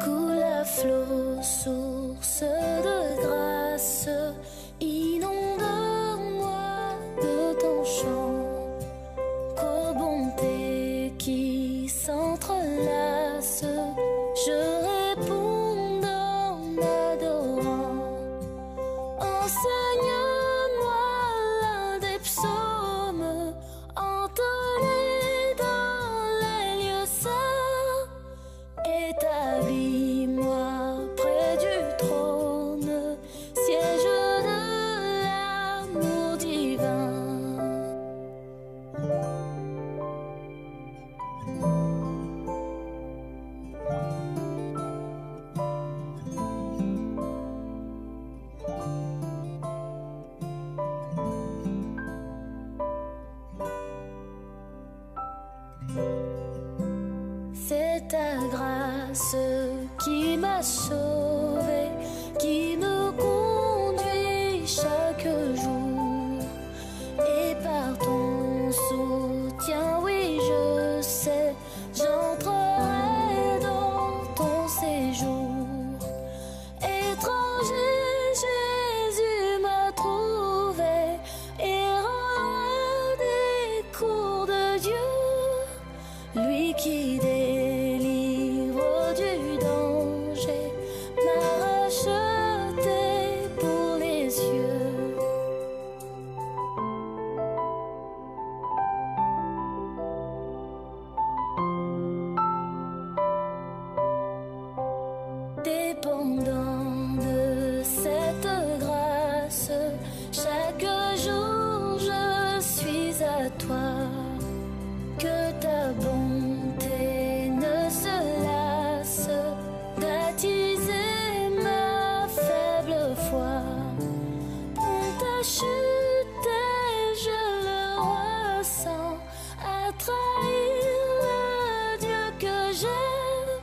Coule à flot, source de grâce, inonde-moi de ton chant, qu'aux bontés qui s'entrelacent, je réponds en adorant. Enseigne-moi l'un des psaumes entonnés dans les lieux saints. Établis-moi près du trône, siège de l'amour divin. C'est ta grâce qui m'a sauvé, qui me conduit chaque jour. Et par ton soutien, oui, je sais, j'entrerai dans ton séjour. Étranger, Jésus m'a trouvé, errant des cours de Dieu, lui qui délivre du danger, m'a racheté pour les cieux. Dépendant de cette grâce, chaque jour je suis à toi. Que ta bonté ne se lasse d'attiser ma faible foi. On t'a chuté, je le ressens, à trahir le Dieu que j'aime.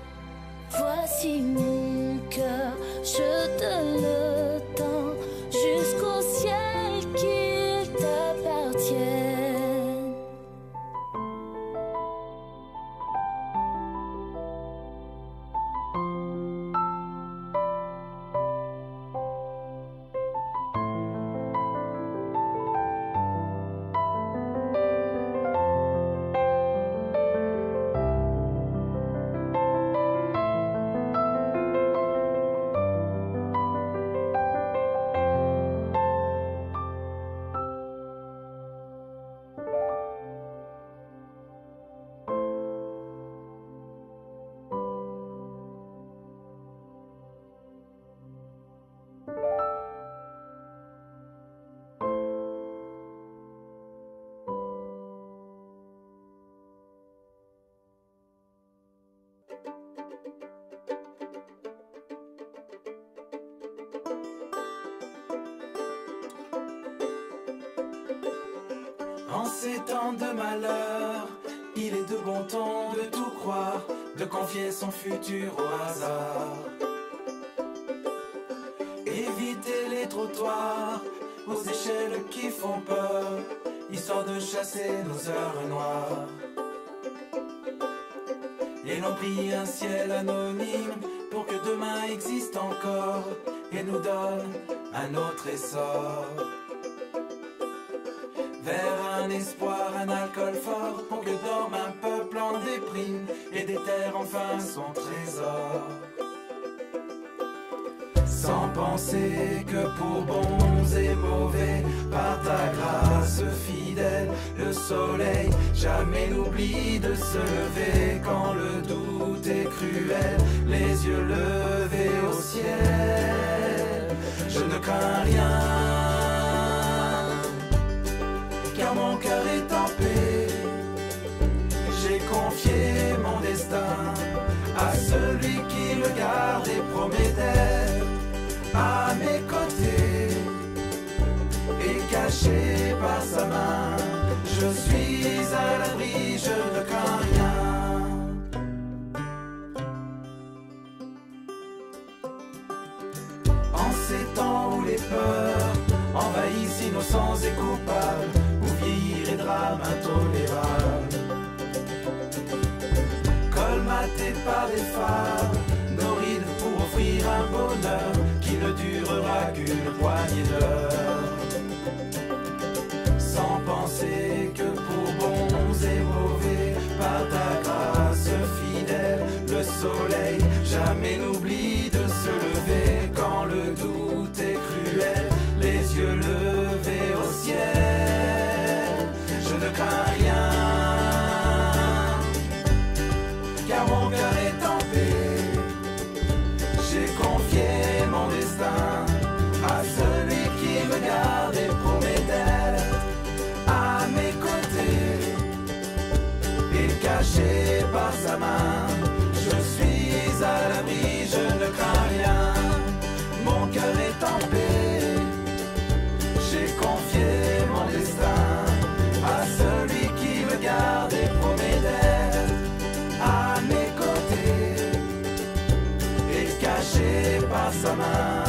Voici mon cœur, je te le tends, jusqu'au ciel qu'il t'appartienne. En ces temps de malheur, il est de bon ton de tout croire, de confier son futur au hasard. Éviter les trottoirs, aux échelles qui font peur, histoire de chasser nos heures noires. Et l'on prie un ciel anonyme pour que demain existe encore et nous donne un autre essor. Vers un espoir, un alcool fort, pour que dorme un peuple en déprime et déterre enfin son trésor. Sans penser que pour bons et mauvais, par ta grâce fidèle, le soleil jamais n'oublie de se lever. Quand le doute est cruel, les yeux levés au ciel, je ne crains rien, car mon cœur est en paix. J'ai confié mon destin à celui qui le garde et promet d'être à mes côtés et caché par sa main. Je suis à l'abri, je ne crains rien. innocents et coupables, ou vieillir et drames intolérables. Colmatés par des phares, nos rides pour offrir un bonheur qui ne durera qu'une poignée d'heures. Sans penser que pour bons et mauvais, par ta grâce fidèle, le soleil jamais n'oublie de se lever quand le doute est cruel, les yeux levés au ciel. Je ne crains rien, car mon cœur est en paix. J'ai confié mon destin à celui qui me garde et promet d'être à mes côtés et caché par sa main. Je suis à l'abri, je ne crains rien. Mon cœur est en paix. J'ai confié mon destin à celui qui me garde et promet d'être à mes côtés et caché par sa main.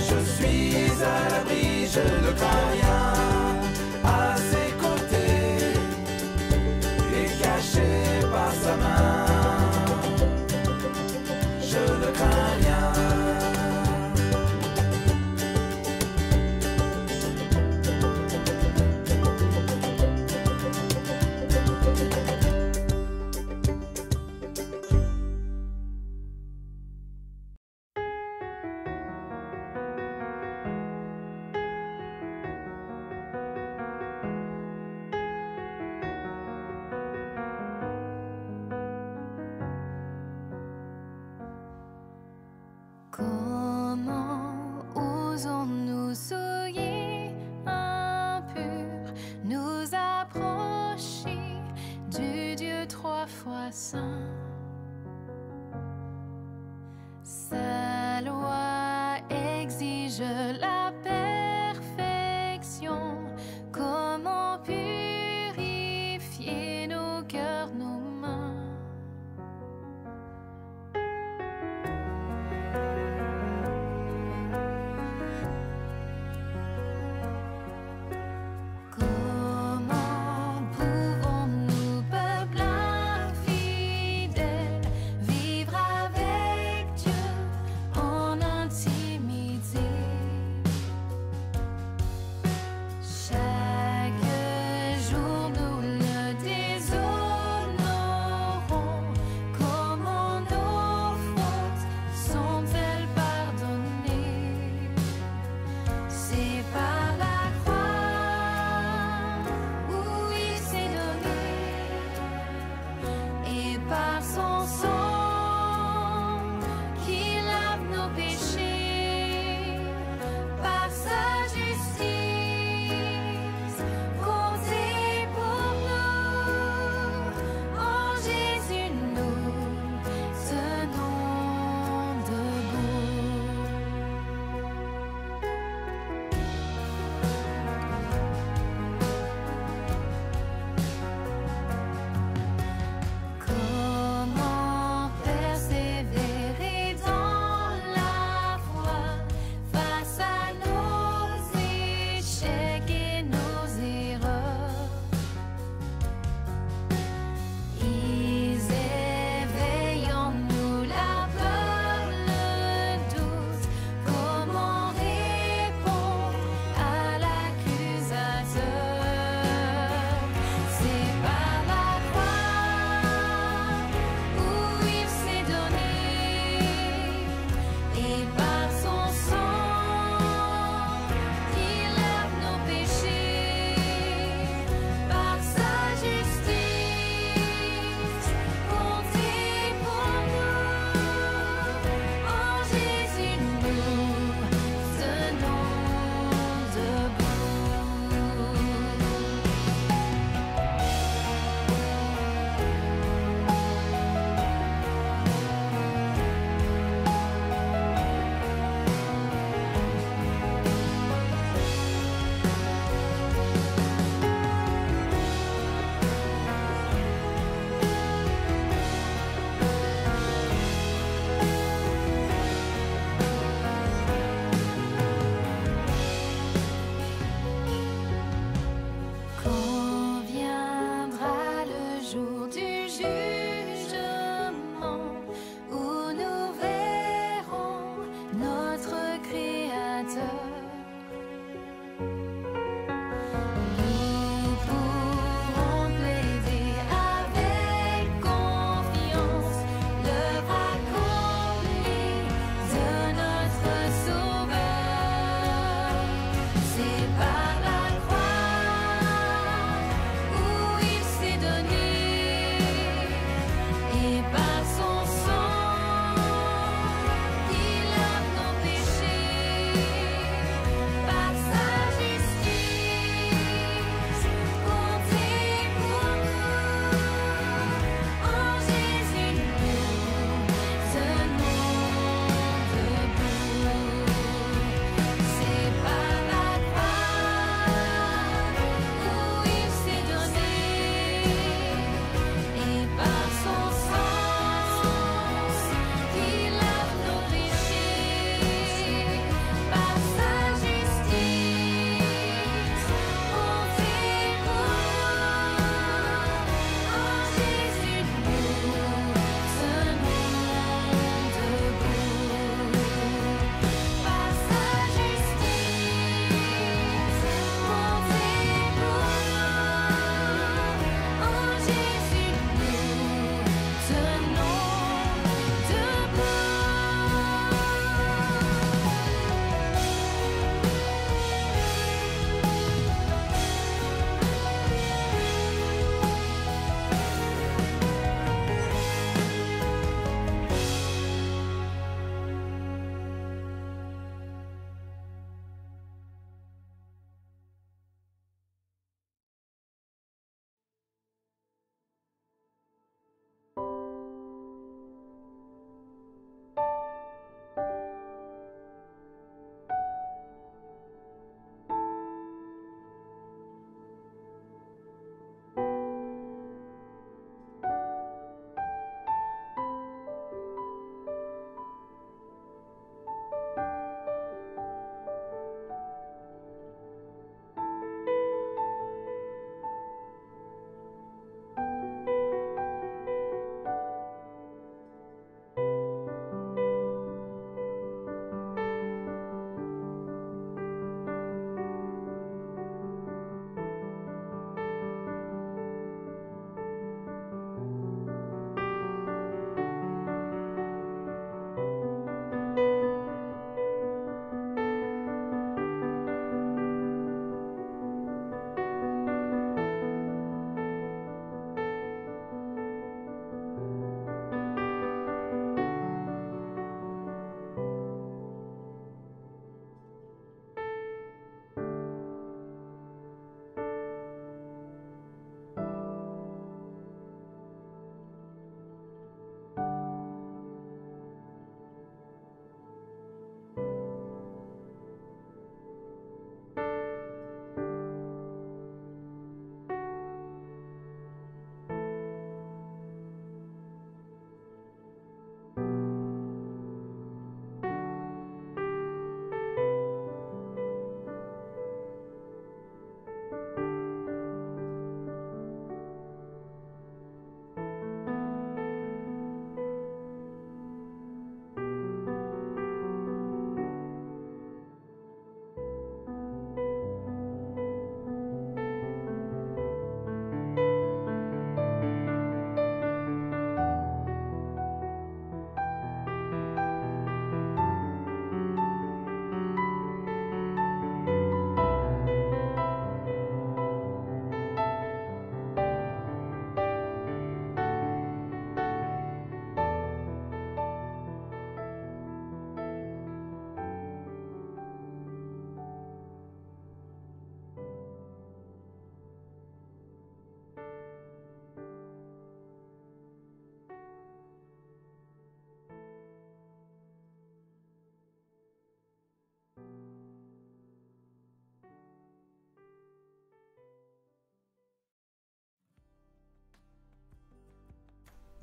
Je suis à l'abri, je ne crains rien. À ses côtés et caché par sa main. Je ne crains rien. Comment osons-nous souiller impurs, nous approcher du Dieu trois fois saint? Sa loi exige la perfection. Comment purifier nos cœurs, nos mains? Comment pouvons-nous, peuple infidèle,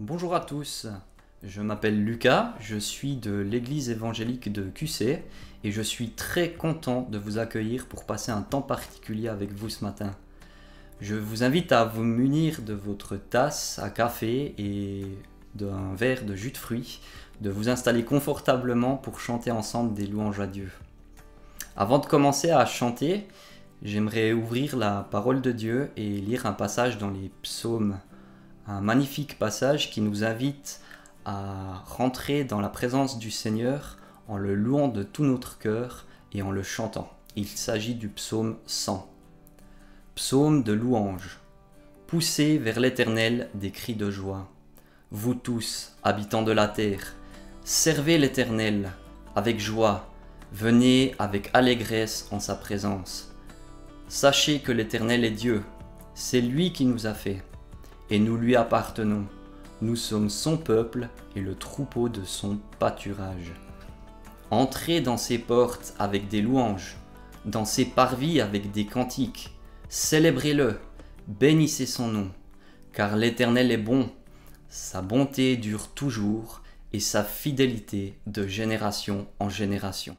Bonjour à tous, je m'appelle Lucas, je suis de l'église évangélique de QC et je suis très content de vous accueillir pour passer un temps particulier avec vous ce matin. Je vous invite à vous munir de votre tasse à café et d'un verre de jus de fruits, de vous installer confortablement pour chanter ensemble des louanges à Dieu. Avant de commencer à chanter, j'aimerais ouvrir la parole de Dieu et lire un passage dans les psaumes. Un magnifique passage qui nous invite à rentrer dans la présence du Seigneur en le louant de tout notre cœur et en le chantant. Il s'agit du psaume 100. Psaume de louange. Poussez vers l'Éternel des cris de joie. Vous tous, habitants de la terre, servez l'Éternel avec joie. Venez avec allégresse en sa présence. Sachez que l'Éternel est Dieu. C'est lui qui nous a fait. Et nous lui appartenons. Nous sommes son peuple et le troupeau de son pâturage. Entrez dans ses portes avec des louanges, dans ses parvis avec des cantiques. Célébrez-le, bénissez son nom, car l'Éternel est bon. Sa bonté dure toujours et sa fidélité de génération en génération.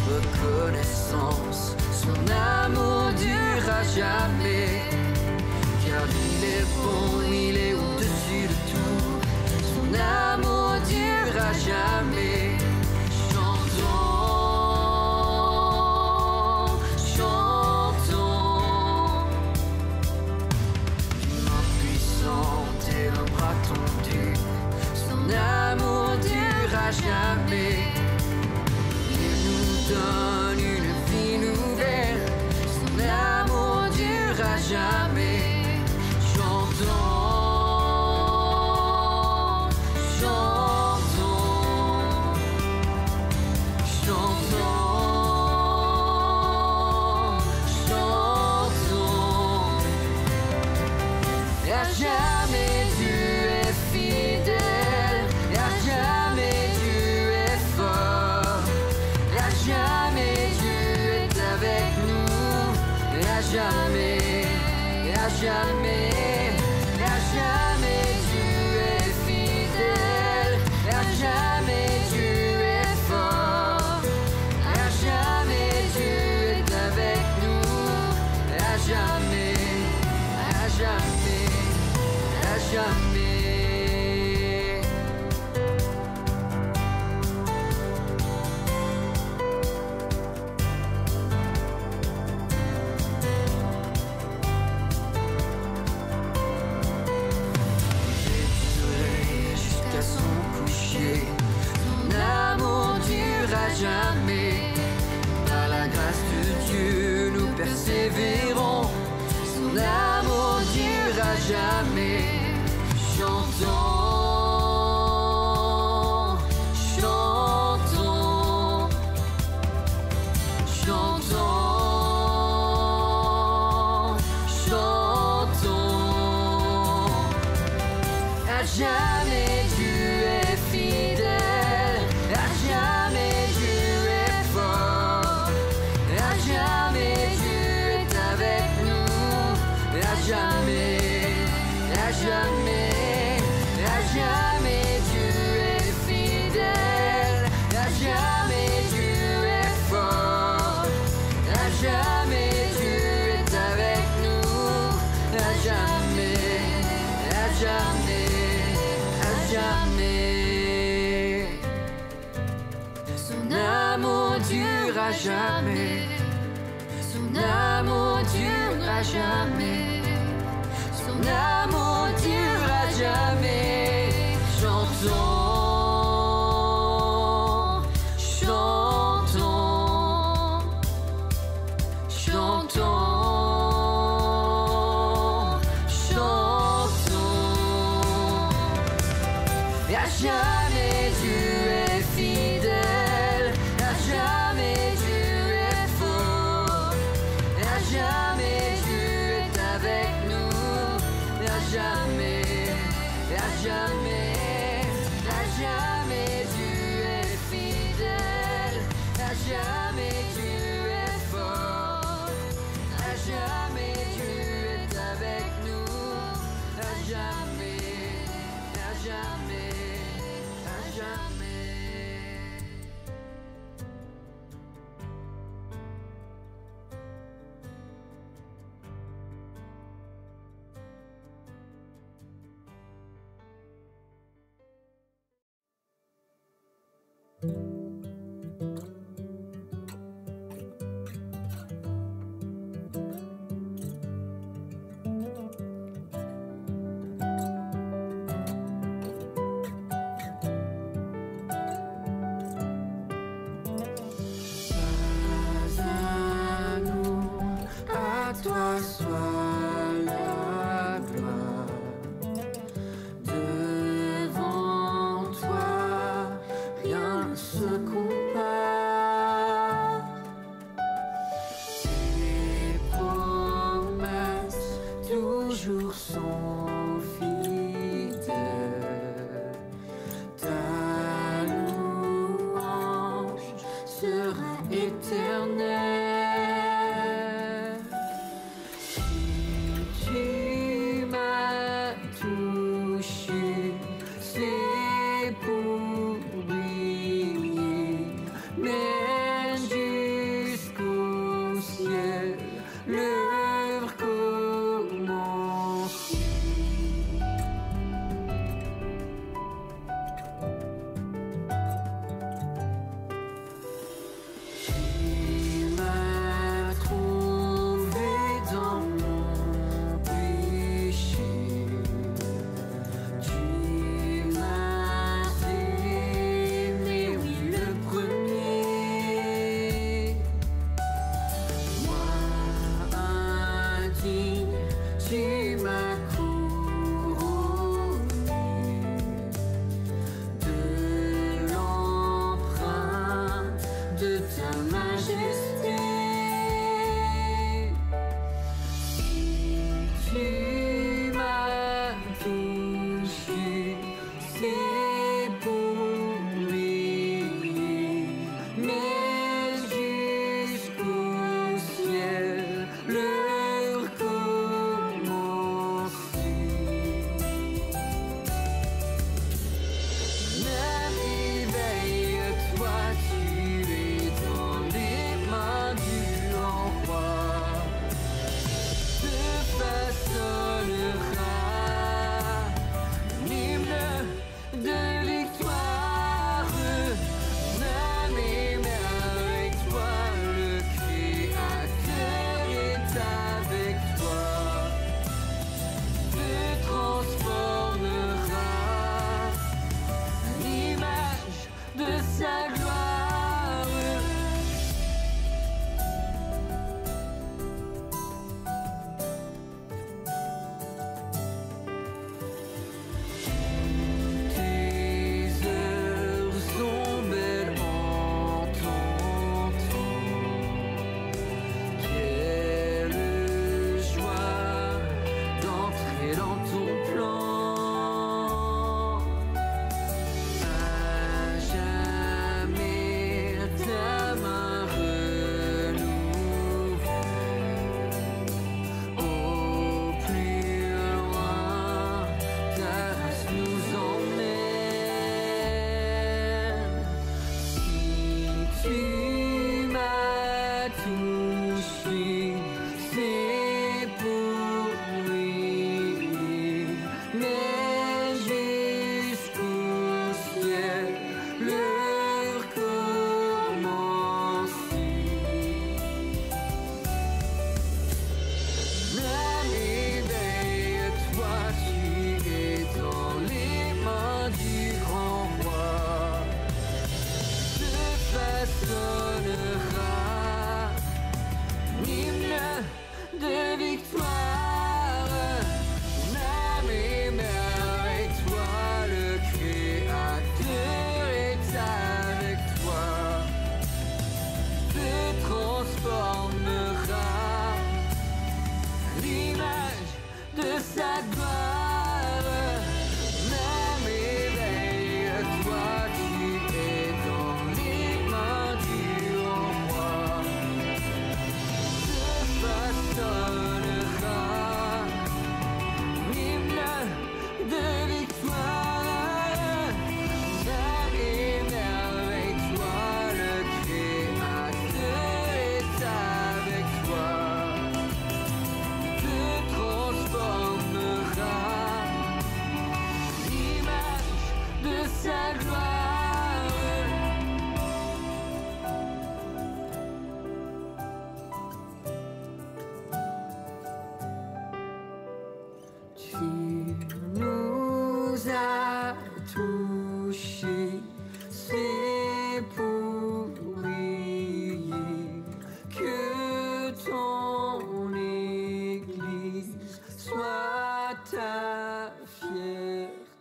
Reconnaissance, son amour durera jamais, car il est bon, il est au-dessus de tout, son amour durera jamais. Chantons, chantons, une main puissante et un bras tendu, son amour durera jamais. Donne une vie nouvelle, son amour durera jamais. Chantons, chantons, chantons, chantons. Et à jamais Dieu est fidèle, et à jamais Dieu est fort. Jamais Dieu est avec nous, et à jamais, et à jamais, et à jamais Dieu est fidèle, et à jamais Dieu est fort, et à jamais Dieu est avec nous, et à jamais, à jamais, à jamais. Jamais, par la grâce de Dieu, nous persévérons. Son amour durera jamais. Chantons, chantons, chantons, chantons. À jamais Dieu est fidèle, à jamais Dieu est fort, à jamais Dieu est avec nous, à jamais, à jamais, à jamais Dieu est fidèle, à jamais Dieu est fort, à jamais Dieu est avec nous, à jamais, à jamais, à jamais. Son amour durera jamais, son amour durera jamais, son amour durera jamais. Chantons, chantons, chantons, chantons. Et à jamais tu es fidèle, à jamais tu es faux, et à jamais tu es avec nous, et à jamais, et à jamais, à jamais tu es fidèle, à jamais tu es faux, à jamais tu es avec nous, à jamais, à jamais, à jamais. À nous, à toi soit la gloire. Devant toi, rien ne se compare. Tes promesses toujours sont fidèles. Ta louange sera éternelle. Si tu m'as touché, c'est pour briller, mais jusqu'au ciel, l'œuvre commence. Tu m'as de sa gloire. Tu nous as touchés, c'est pour briller que ton Église soit ta fierté.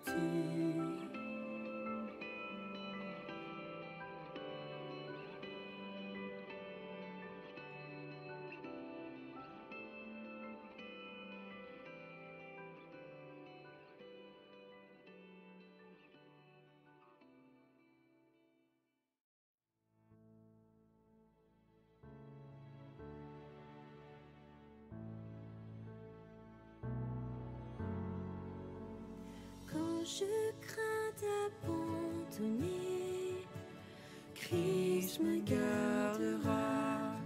Quand je crains d'abandonner, Christ me gardera.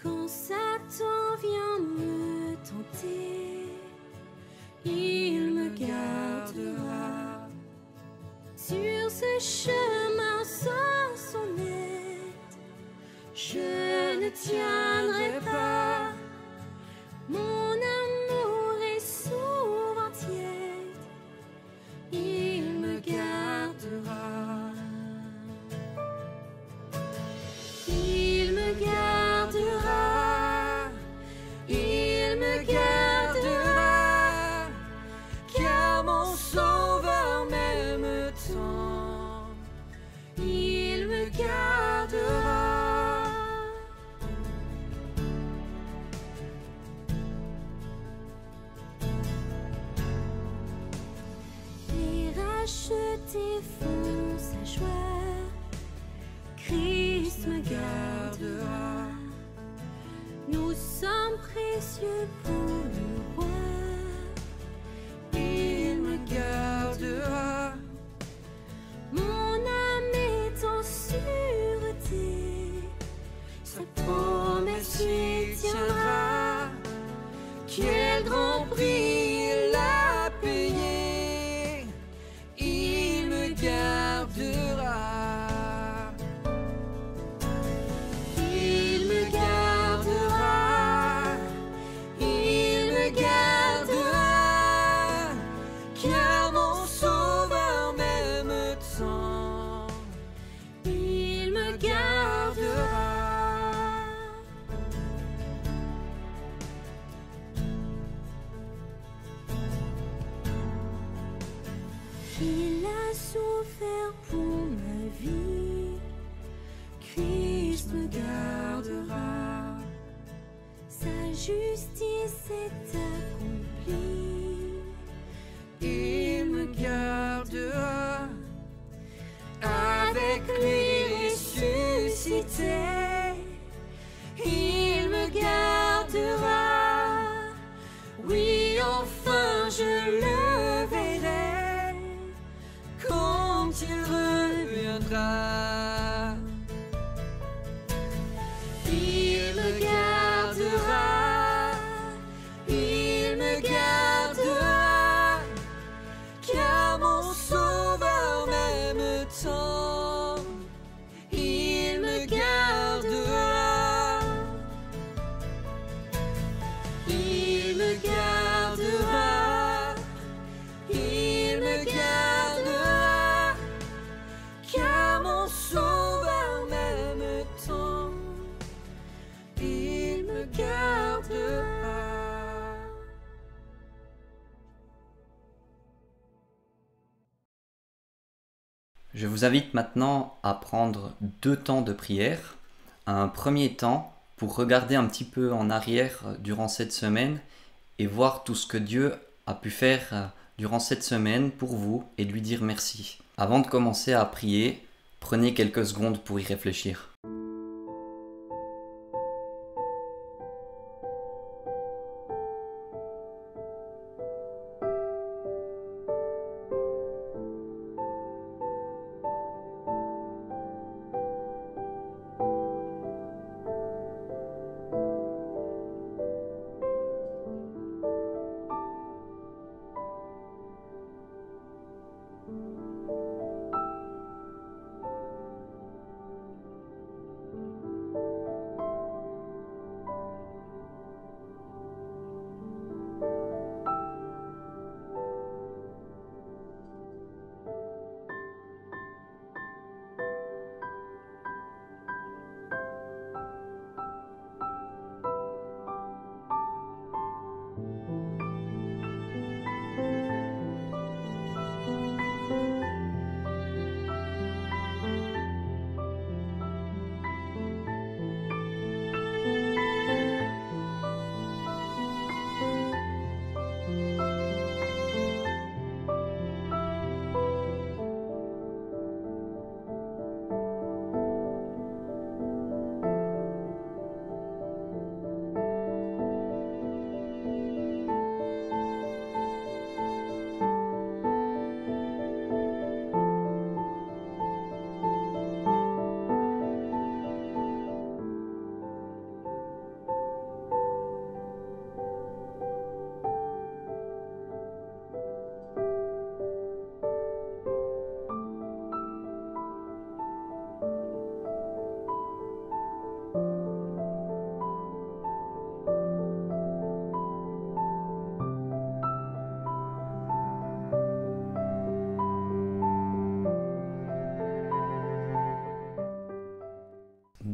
Quand Satan vient me tenter, il me gardera. Sur ce chemin sans son aide, je ne tiendrai pas. Mon amour est souvent tiède, il me gardera. Il me gardera, il me gardera, car mon Sauveur m'aime tant. Il me gardera. Les rachetés font sa joie, Christ me gardera. Nous sommes précieux pour le roi, il me gardera. Mon âme est en sûreté, sa promesse y tiendra. Quel grand prix il a payé, il me gardera. Il me gardera, il me gardera, car mon Sauveur m'aime tant. Il me gardera. Il a souffert pour ma vie, Christ me gardera. Sa justice est accomplie, il me gardera. Avec lui ressuscité, il me gardera. Oui, enfin je le verrai quand il reviendra. Il me gardera, il me gardera, car mon Sauveur m'aime tant. Il me gardera, il me gardera, il me gardera, car mon Sauveur m'aime tant. Il me gardera. Je vous invite maintenant à prendre 2 temps de prière. Un premier temps pour regarder un petit peu en arrière durant cette semaine et voir tout ce que Dieu a pu faire durant cette semaine pour vous et lui dire merci. Avant de commencer à prier, prenez quelques secondes pour y réfléchir.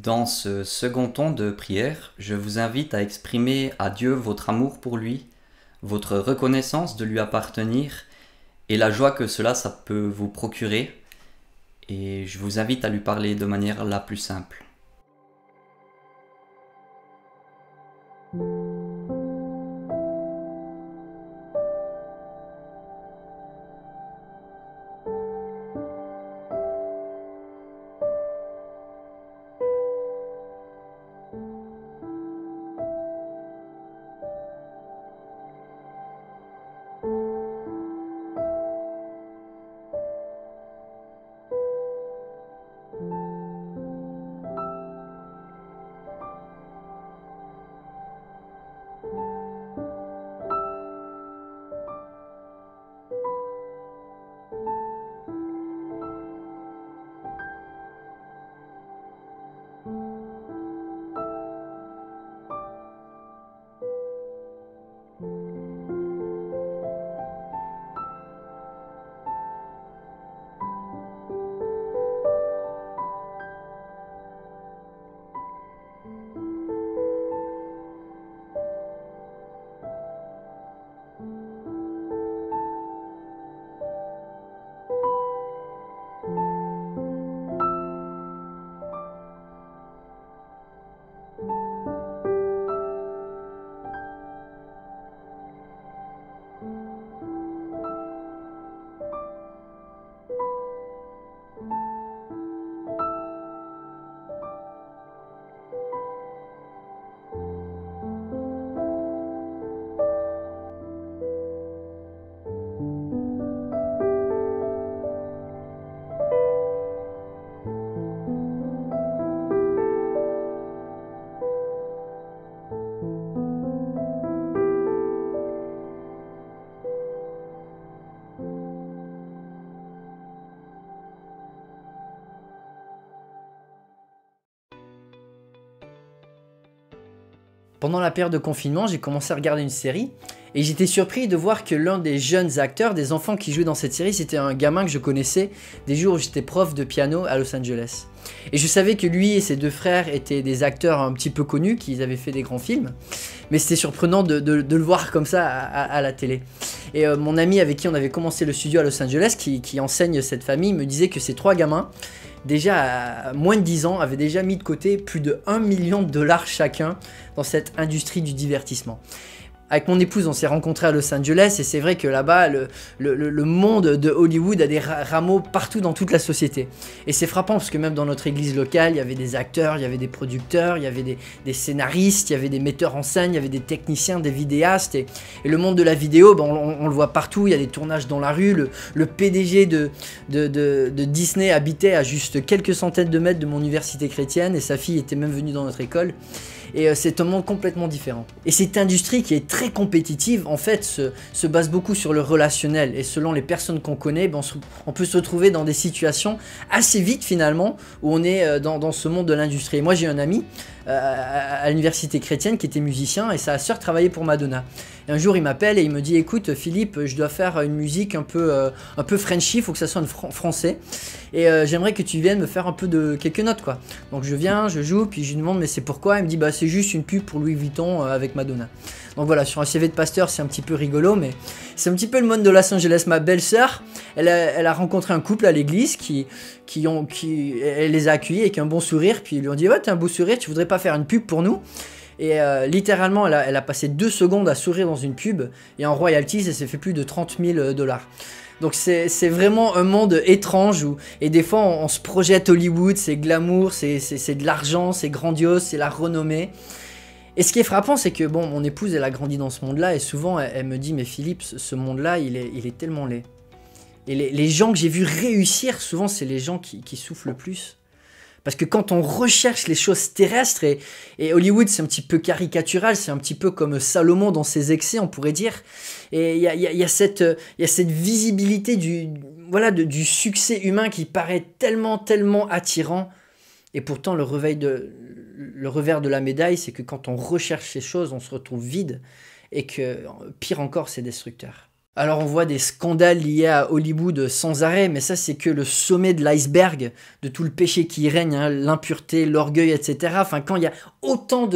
Dans ce second temps de prière, je vous invite à exprimer à Dieu votre amour pour lui, votre reconnaissance de lui appartenir et la joie que ça peut vous procurer. Et je vous invite à lui parler de manière la plus simple. Pendant la période de confinement, j'ai commencé à regarder une série et j'étais surpris de voir que l'un des jeunes acteurs, des enfants qui jouaient dans cette série, c'était un gamin que je connaissais des jours où j'étais prof de piano à Los Angeles. Et je savais que lui et ses deux frères étaient des acteurs un petit peu connus, qu'ils avaient fait des grands films, mais c'était surprenant de le voir comme ça à la télé. Et mon ami avec qui on avait commencé le studio à Los Angeles, qui enseigne cette famille, me disait que ces trois gamins, déjà à moins de 10 ans, avaient déjà mis de côté plus de 1 million de dollars chacun dans cette industrie du divertissement. Avec mon épouse, on s'est rencontrés à Los Angeles et c'est vrai que là-bas, le monde de Hollywood a des rameaux partout dans toute la société. Et c'est frappant parce que même dans notre église locale, il y avait des acteurs, il y avait des producteurs, il y avait des scénaristes, il y avait des metteurs en scène, il y avait des techniciens, des vidéastes. Et le monde de la vidéo, ben, on le voit partout, il y a des tournages dans la rue. Le PDG de Disney habitait à juste quelques centaines de mètres de mon université chrétienne et sa fille était même venue dans notre école. Et c'est un monde complètement différent. Et cette industrie qui est très compétitive, en fait, se base beaucoup sur le relationnel. Et selon les personnes qu'on connaît, ben on peut se retrouver dans des situations assez vite finalement, où on est dans ce monde de l'industrie. Et moi j'ai un ami à l'université chrétienne qui était musicien et sa sœur travaillait pour Madonna. Et un jour il m'appelle et il me dit: écoute Philippe, je dois faire une musique un peu Frenchy, il faut que ça sonne français. Et j'aimerais que tu viennes me faire un peu de quelques notes quoi. Donc je viens, je joue, puis je lui demande mais c'est pourquoi. Il me dit bah c'est juste une pub pour Louis Vuitton avec Madonna. Donc voilà, sur un CV de pasteur c'est un petit peu rigolo, mais c'est un petit peu le monde de Los Angeles. Ma belle-sœur, elle a rencontré un couple à l'église qui elle les a accueillis avec un bon sourire, puis ils lui ont dit ouais t'as un beau sourire, tu voudrais pas faire une pub pour nous? Et littéralement elle a passé 2 secondes à sourire dans une pub et en royalties elle s'est fait plus de 30 000 $. Donc c'est vraiment un monde étrange et des fois on se projette Hollywood, c'est glamour, c'est de l'argent, c'est grandiose, c'est la renommée. Et ce qui est frappant, c'est que bon, mon épouse elle a grandi dans ce monde-là et souvent elle me dit mais Philippe, ce monde-là il est tellement laid. Et les gens que j'ai vus réussir, souvent c'est les gens qui souffrent le plus. Parce que quand on recherche les choses terrestres, et Hollywood c'est un petit peu caricatural, c'est un petit peu comme Salomon dans ses excès on pourrait dire, et il y a cette visibilité du succès humain qui paraît tellement attirant, et pourtant le revers de la médaille c'est que quand on recherche ces choses on se retrouve vide, et que pire encore c'est destructeur. Alors on voit des scandales liés à Hollywood sans arrêt, mais ça c'est que le sommet de l'iceberg de tout le péché qui y règne, hein, l'impureté, l'orgueil, etc. Enfin, quand il y a autant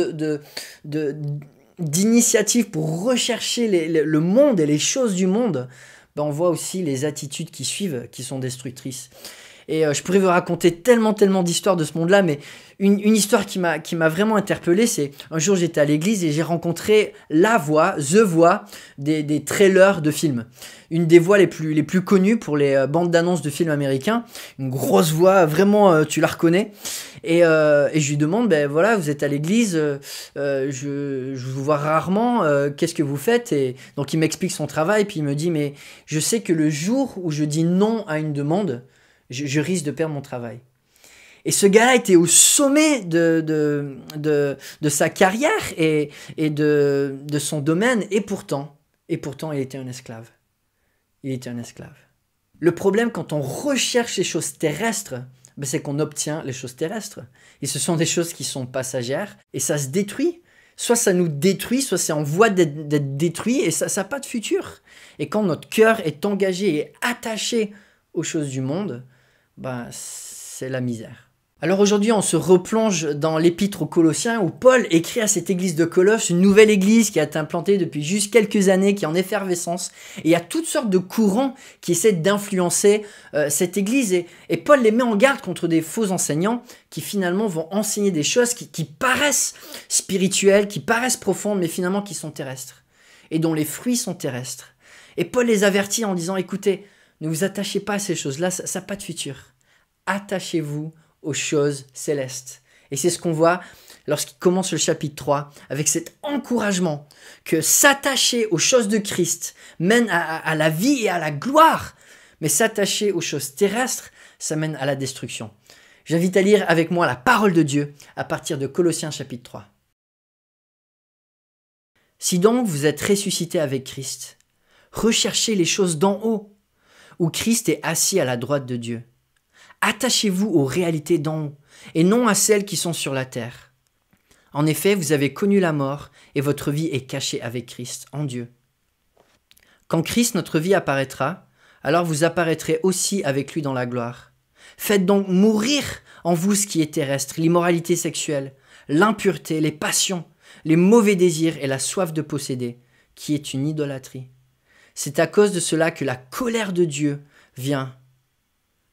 d'initiatives pour rechercher le monde et les choses du monde, ben on voit aussi les attitudes qui suivent qui sont destructrices. Et je pourrais vous raconter tellement d'histoires de ce monde-là, mais une histoire qui m'a vraiment interpellé, c'est un jour j'étais à l'église et j'ai rencontré the voix des trailers de films. Une des voix les plus connues pour les bandes d'annonces de films américains. Une grosse voix, vraiment, tu la reconnais. Et je lui demande, ben voilà, vous êtes à l'église, je vous vois rarement, qu'est-ce que vous faites? Et donc il m'explique son travail, puis il me dit, mais je sais que le jour où je dis non à une demande, je risque de perdre mon travail. Et ce gars-là était au sommet de sa carrière et de son domaine, et pourtant, il était un esclave. Il était un esclave. Le problème quand on recherche les choses terrestres, ben c'est qu'on obtient les choses terrestres. Et ce sont des choses qui sont passagères, et ça se détruit. Soit ça nous détruit, soit c'est en voie d'être détruit, et ça n'a pas de futur. Et quand notre cœur est engagé et attaché aux choses du monde, ben, c'est la misère. Alors aujourd'hui, on se replonge dans l'épître aux Colossiens où Paul écrit à cette église de Colosse, une nouvelle église qui a été implantée depuis juste quelques années, qui est en effervescence. Et il y a toutes sortes de courants qui essaient d'influencer cette église. Et Paul les met en garde contre des faux enseignants qui finalement vont enseigner des choses qui paraissent spirituelles, qui paraissent profondes, mais finalement qui sont terrestres. Et dont les fruits sont terrestres. Et Paul les avertit en disant, écoutez, ne vous attachez pas à ces choses-là, ça n'a pas de futur. Attachez-vous aux choses célestes. Et c'est ce qu'on voit lorsqu'il commence le chapitre 3, avec cet encouragement que s'attacher aux choses de Christ mène à la vie et à la gloire, mais s'attacher aux choses terrestres, ça mène à la destruction. J'invite à lire avec moi la parole de Dieu à partir de Colossiens chapitre 3. Si donc vous êtes ressuscités avec Christ, recherchez les choses d'en haut, où Christ est assis à la droite de Dieu. Attachez-vous aux réalités d'en haut, et non à celles qui sont sur la terre. En effet, vous avez connu la mort, et votre vie est cachée avec Christ, en Dieu. Quand Christ, notre vie, apparaîtra, alors vous apparaîtrez aussi avec lui dans la gloire. Faites donc mourir en vous ce qui est terrestre, l'immoralité sexuelle, l'impureté, les passions, les mauvais désirs et la soif de posséder, qui est une idolâtrie. C'est à cause de cela que la colère de Dieu vient.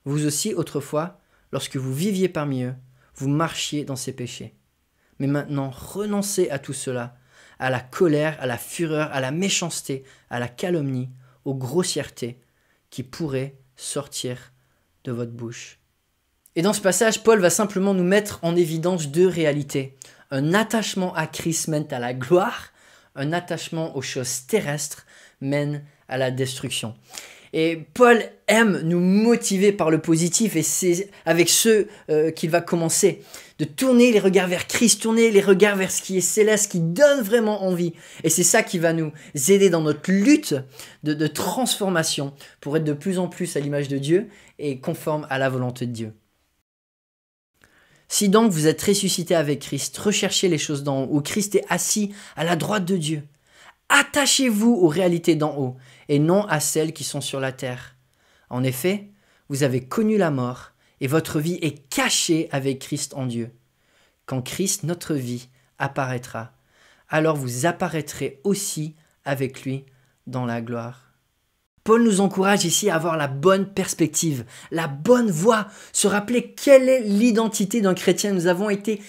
Vous aussi, autrefois, lorsque vous viviez parmi eux, vous marchiez dans ces péchés. Mais maintenant, renoncez à tout cela, à la colère, à la fureur, à la méchanceté, à la calomnie, aux grossièretés qui pourraient sortir de votre bouche. Et dans ce passage, Paul va simplement nous mettre en évidence deux réalités. Un attachement à Christ mène à la gloire, un attachement aux choses terrestres mène à la destruction. Et Paul aime nous motiver par le positif, et c'est avec ce qu'il va commencer, de tourner les regards vers Christ, tourner les regards vers ce qui est céleste, qui donne vraiment envie. Et c'est ça qui va nous aider dans notre lutte de transformation pour être de plus en plus à l'image de Dieu et conforme à la volonté de Dieu. Si donc vous êtes ressuscités avec Christ, recherchez les choses d'en haut, où Christ est assis à la droite de Dieu. Attachez-vous aux réalités d'en haut, et non à celles qui sont sur la terre. En effet, vous avez connu la mort, et votre vie est cachée avec Christ en Dieu. Quand Christ, notre vie, apparaîtra, alors vous apparaîtrez aussi avec lui dans la gloire. Paul nous encourage ici à avoir la bonne perspective, la bonne voie, se rappeler quelle est l'identité d'un chrétien. Nous avons été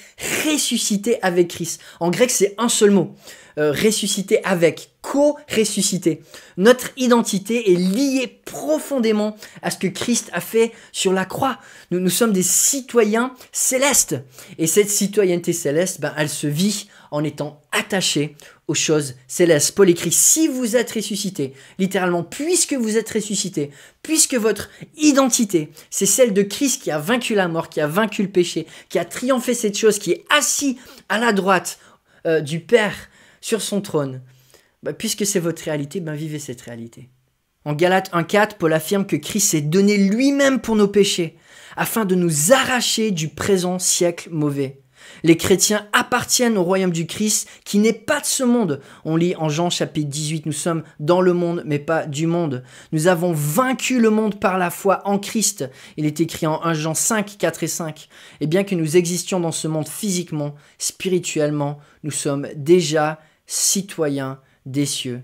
ressuscités avec Christ. En grec, c'est un seul mot. Ressuscité avec, co-ressuscité. Notre identité est liée profondément à ce que Christ a fait sur la croix. Nous sommes des citoyens célestes. Et cette citoyenneté céleste, elle se vit en étant attachés aux choses célestes. Paul écrit, si vous êtes ressuscités, littéralement, puisque vous êtes ressuscités, puisque votre identité, c'est celle de Christ qui a vaincu la mort, qui a vaincu le péché, qui a triomphé cette chose, qui est assis à la droite du Père sur son trône, puisque c'est votre réalité, vivez cette réalité. En Galates 1,4, Paul affirme que Christ s'est donné lui-même pour nos péchés, afin de nous arracher du présent siècle mauvais. Les chrétiens appartiennent au royaume du Christ qui n'est pas de ce monde. On lit en Jean chapitre 18, nous sommes dans le monde mais pas du monde. Nous avons vaincu le monde par la foi en Christ. Il est écrit en 1 Jean 5, 4 et 5. Et bien que nous existions dans ce monde physiquement, spirituellement, nous sommes déjà citoyens des cieux.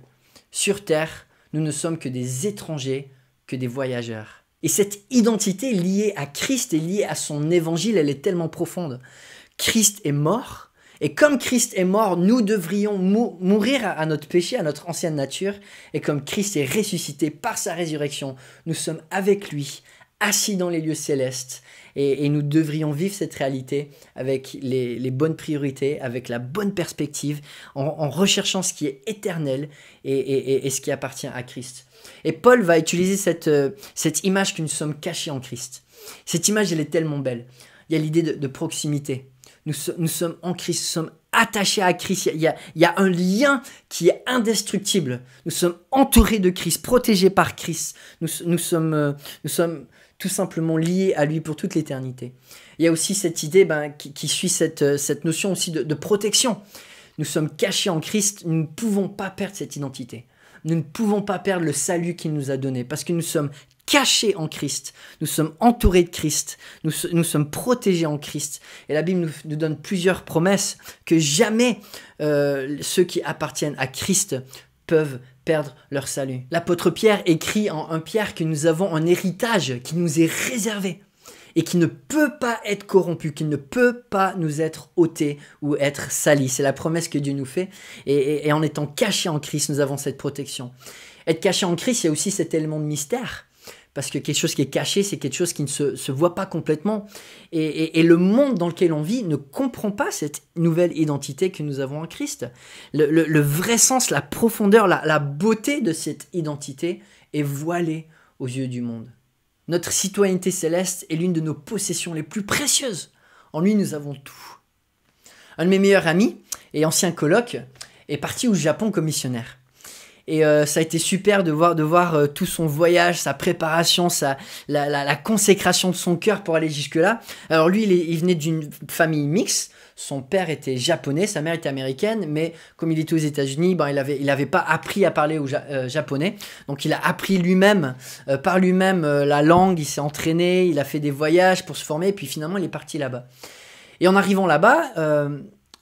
Sur terre, nous ne sommes que des étrangers, que des voyageurs. Et cette identité liée à Christ et liée à son évangile, elle est tellement profonde. Christ est mort, et comme Christ est mort, nous devrions mourir à notre péché, à notre ancienne nature, et comme Christ est ressuscité par sa résurrection, nous sommes avec lui, assis dans les lieux célestes, et nous devrions vivre cette réalité avec les bonnes priorités, avec la bonne perspective, en recherchant ce qui est éternel et ce qui appartient à Christ. Et Paul va utiliser cette image que nous sommes cachés en Christ. Cette image, elle est tellement belle. Il y a l'idée de proximité. Nous sommes en Christ, nous sommes attachés à Christ. Il y a un lien qui est indestructible. Nous sommes entourés de Christ, protégés par Christ. Nous sommes tout simplement liés à lui pour toute l'éternité. Il y a aussi cette idée qui suit cette notion aussi de protection. Nous sommes cachés en Christ, nous ne pouvons pas perdre cette identité. Nous ne pouvons pas perdre le salut qu'il nous a donné parce que nous sommes cachés en Christ, nous sommes entourés de Christ, nous sommes protégés en Christ. Et la Bible nous donne plusieurs promesses que jamais ceux qui appartiennent à Christ peuvent perdre leur salut. L'apôtre Pierre écrit en 1 Pierre que nous avons un héritage qui nous est réservé et qui ne peut pas être corrompu, qui ne peut pas nous être ôté ou être sali. C'est la promesse que Dieu nous fait. Et en étant cachés en Christ, nous avons cette protection. Être caché en Christ, il y a aussi cet élément de mystère. Parce que quelque chose qui est caché, c'est quelque chose qui ne se voit pas complètement. Et le monde dans lequel on vit ne comprend pas cette nouvelle identité que nous avons en Christ. Le vrai sens, la profondeur, la beauté de cette identité est voilée aux yeux du monde. Notre citoyenneté céleste est l'une de nos possessions les plus précieuses. En lui, nous avons tout. Un de mes meilleurs amis et ancien coloc est parti au Japon comme missionnaire. Et ça a été super de voir tout son voyage, sa préparation, la consécration de son cœur pour aller jusque-là. Alors lui, il venait d'une famille mixte. Son père était japonais, sa mère était américaine, mais comme il était aux États-Unis, il avait pas appris à parler japonais. Donc il a appris lui-même, par lui-même, la langue, il s'est entraîné, il a fait des voyages pour se former, et puis finalement il est parti là-bas. Et en arrivant là-bas,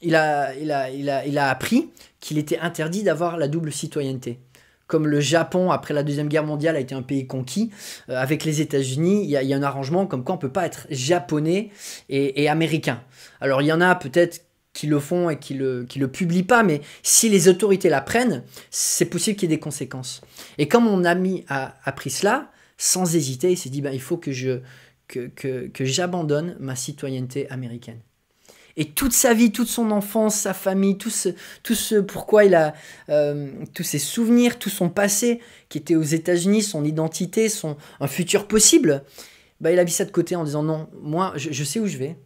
il a appris qu'il était interdit d'avoir la double citoyenneté. Comme le Japon, après la Deuxième Guerre mondiale, a été un pays conquis, avec les États-Unis, il y a un arrangement comme quoi on ne peut pas être japonais et américain. Alors il y en a peut-être qui le font et qui le publient pas, mais si les autorités la prennent, c'est possible qu'il y ait des conséquences. Et comme mon ami a appris cela, sans hésiter, il s'est dit il faut que j'abandonne ma citoyenneté américaine. Et toute sa vie, toute son enfance, sa famille, tout ce pourquoi il a tous ses souvenirs, tout son passé qui était aux États-Unis, son identité, un futur possible, il a mis ça de côté en disant non, moi je sais où je vais,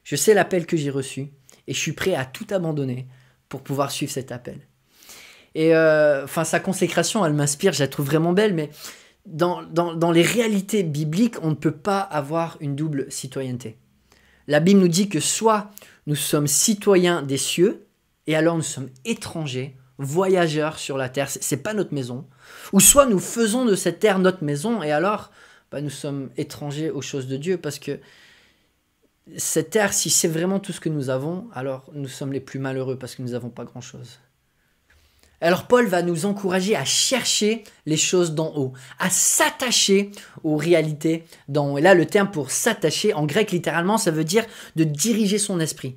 je sais l'appel que j'ai reçu et je suis prêt à tout abandonner pour pouvoir suivre cet appel. Et sa consécration, elle m'inspire, je la trouve vraiment belle, mais dans les réalités bibliques, on ne peut pas avoir une double citoyenneté. La Bible nous dit que soit nous sommes citoyens des cieux, et alors nous sommes étrangers, voyageurs sur la terre, c'est pas notre maison, ou soit nous faisons de cette terre notre maison, et alors nous sommes étrangers aux choses de Dieu, parce que cette terre, si c'est vraiment tout ce que nous avons, alors nous sommes les plus malheureux, parce que nous n'avons pas grand-chose. Alors Paul va nous encourager à chercher les choses d'en haut, à s'attacher aux réalités d'en haut. Et là, le terme pour s'attacher, en grec, littéralement, ça veut dire de diriger son esprit.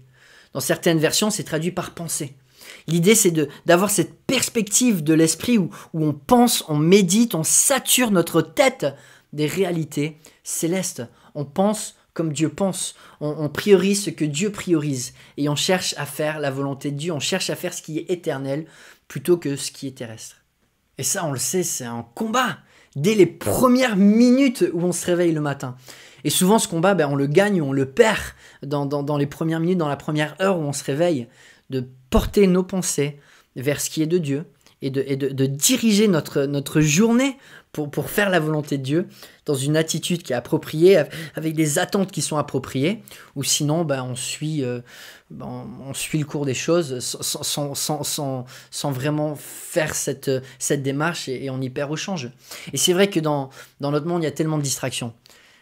Dans certaines versions, c'est traduit par penser. L'idée, c'est d'avoir cette perspective de l'esprit où on pense, on médite, on sature notre tête des réalités célestes. On pense comme Dieu pense, on priorise ce que Dieu priorise et on cherche à faire la volonté de Dieu, on cherche à faire ce qui est éternel plutôt que ce qui est terrestre. Et ça, on le sait, c'est un combat dès les premières minutes où on se réveille le matin. Et souvent, ce combat, on le gagne ou on le perd dans les premières minutes, dans la première heure où on se réveille, de porter nos pensées vers ce qui est de Dieu et de diriger notre journée pour faire la volonté de Dieu dans une attitude qui est appropriée, avec des attentes qui sont appropriées, ou sinon on suit le cours des choses sans vraiment faire cette démarche et on y perd au change. Et c'est vrai que dans notre monde, il y a tellement de distractions.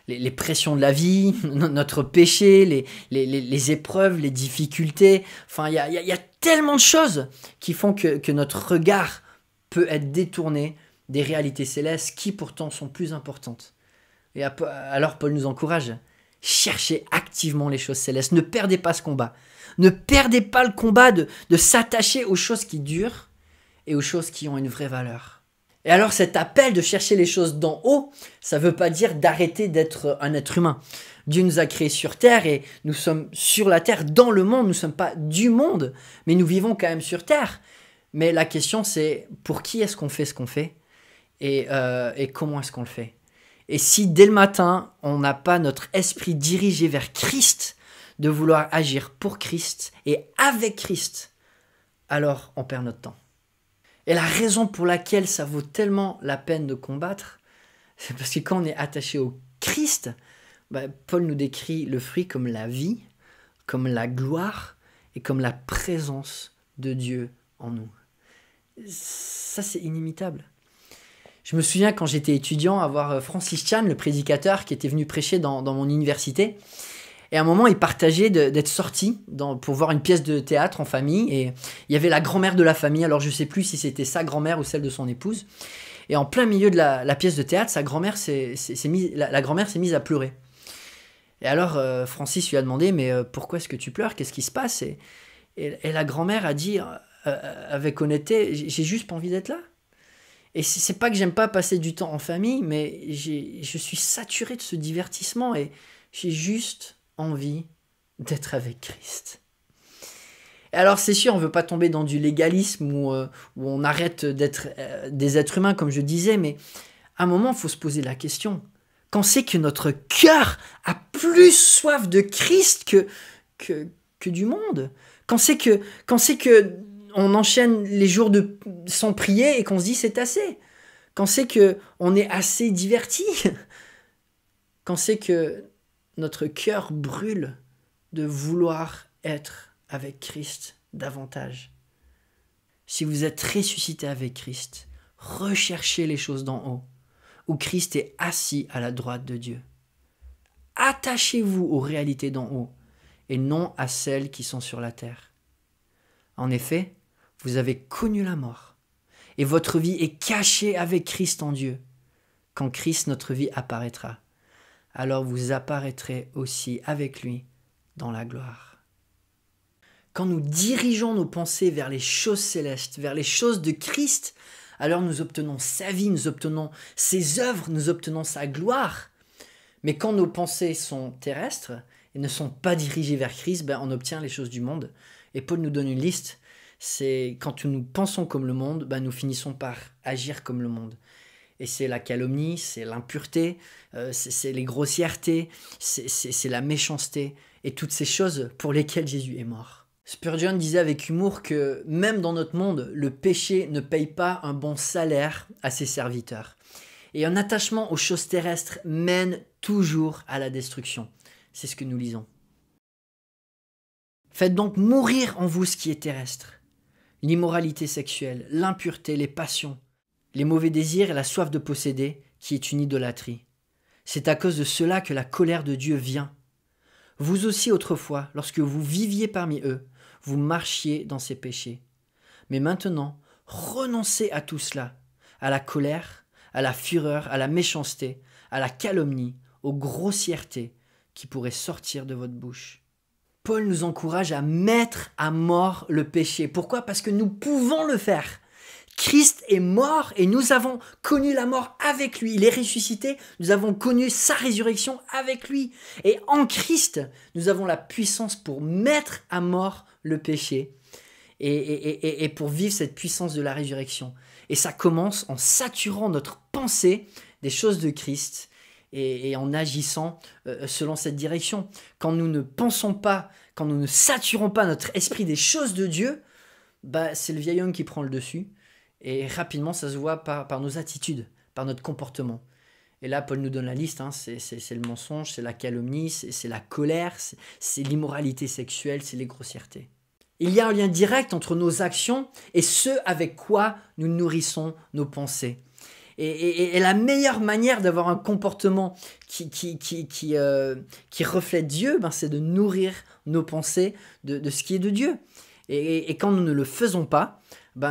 Les pressions de la vie, notre péché, les épreuves, les difficultés. Enfin, il y a tellement de choses qui font que notre regard peut être détourné des réalités célestes qui pourtant sont plus importantes. Et alors Paul nous encourage, cherchez activement les choses célestes, ne perdez pas ce combat. Ne perdez pas le combat de s'attacher aux choses qui durent et aux choses qui ont une vraie valeur. Et alors cet appel de chercher les choses d'en haut, ça ne veut pas dire d'arrêter d'être un être humain. Dieu nous a créés sur terre et nous sommes sur la terre, dans le monde. Nous ne sommes pas du monde, mais nous vivons quand même sur terre. Mais la question c'est, pour qui est-ce qu'on fait ce qu'on fait et comment est-ce qu'on le fait? Et si dès le matin, on n'a pas notre esprit dirigé vers Christ, de vouloir agir pour Christ et avec Christ, alors on perd notre temps. Et la raison pour laquelle ça vaut tellement la peine de combattre, c'est parce que quand on est attaché au Christ, Paul nous décrit le fruit comme la vie, comme la gloire et comme la présence de Dieu en nous. Ça, c'est inimitable. Je me souviens quand j'étais étudiant, avoir Francis Chan, le prédicateur, qui était venu prêcher dans mon université. Et à un moment, il partageait d'être sorti pour voir une pièce de théâtre en famille. Et il y avait la grand-mère de la famille. Alors, je ne sais plus si c'était sa grand-mère ou celle de son épouse. Et en plein milieu de la pièce de théâtre, sa grand-mère la grand-mère s'est mise à pleurer. Et alors, Francis lui a demandé « Mais pourquoi est-ce que tu pleures? Qu'est-ce qui se passe ?» et la grand-mère a dit avec honnêteté « J'ai juste pas envie d'être là. » Et c'est pas que j'aime pas passer du temps en famille, mais je suis saturé de ce divertissement et j'ai juste envie d'être avec Christ. Et alors c'est sûr, on veut pas tomber dans du légalisme où on arrête d'être des êtres humains comme je disais, mais à un moment il faut se poser la question. Quand c'est que notre cœur a plus soif de Christ que du monde? Quand c'est que on enchaîne les jours sans prier et qu'on se dit c'est assez? Quand c'est que on est assez diverti? Quand c'est que notre cœur brûle de vouloir être avec Christ davantage? Si vous êtes ressuscité avec Christ, recherchez les choses d'en haut, où Christ est assis à la droite de Dieu. Attachez-vous aux réalités d'en haut, et non à celles qui sont sur la terre. En effet, vous avez connu la mort, et votre vie est cachée avec Christ en Dieu. Quand Christ, notre vie, apparaîtra, alors vous apparaîtrez aussi avec lui dans la gloire. Quand nous dirigeons nos pensées vers les choses célestes, vers les choses de Christ, alors nous obtenons sa vie, nous obtenons ses œuvres, nous obtenons sa gloire. Mais quand nos pensées sont terrestres et ne sont pas dirigées vers Christ, on obtient les choses du monde. Et Paul nous donne une liste, c'est quand nous pensons comme le monde, nous finissons par agir comme le monde. Et c'est la calomnie, c'est l'impureté, c'est les grossièretés, c'est la méchanceté et toutes ces choses pour lesquelles Jésus est mort. Spurgeon disait avec humour que même dans notre monde, le péché ne paye pas un bon salaire à ses serviteurs. Et un attachement aux choses terrestres mène toujours à la destruction. C'est ce que nous lisons. Faites donc mourir en vous ce qui est terrestre. L'immoralité sexuelle, l'impureté, les passions, les mauvais désirs et la soif de posséder, qui est une idolâtrie. C'est à cause de cela que la colère de Dieu vient. Vous aussi autrefois, lorsque vous viviez parmi eux, vous marchiez dans ces péchés. Mais maintenant, renoncez à tout cela, à la colère, à la fureur, à la méchanceté, à la calomnie, aux grossièretés qui pourraient sortir de votre bouche. Paul nous encourage à mettre à mort le péché. Pourquoi? Parce que nous pouvons le faire. Christ est mort et nous avons connu la mort avec lui. Il est ressuscité, nous avons connu sa résurrection avec lui. Et en Christ, nous avons la puissance pour mettre à mort le péché et pour vivre cette puissance de la résurrection. Et ça commence en saturant notre pensée des choses de Christ et en agissant selon cette direction. Quand nous ne pensons pas, quand nous ne saturons pas notre esprit des choses de Dieu, c'est le vieil homme qui prend le dessus. Et rapidement, ça se voit par nos attitudes, par notre comportement. Et là, Paul nous donne la liste, hein. C'est le mensonge, c'est la calomnie, c'est la colère, c'est l'immoralité sexuelle, c'est les grossièretés. Il y a un lien direct entre nos actions et ce avec quoi nous nourrissons nos pensées. Et la meilleure manière d'avoir un comportement qui reflète Dieu, c'est de nourrir nos pensées de ce qui est de Dieu. Et quand nous ne le faisons pas,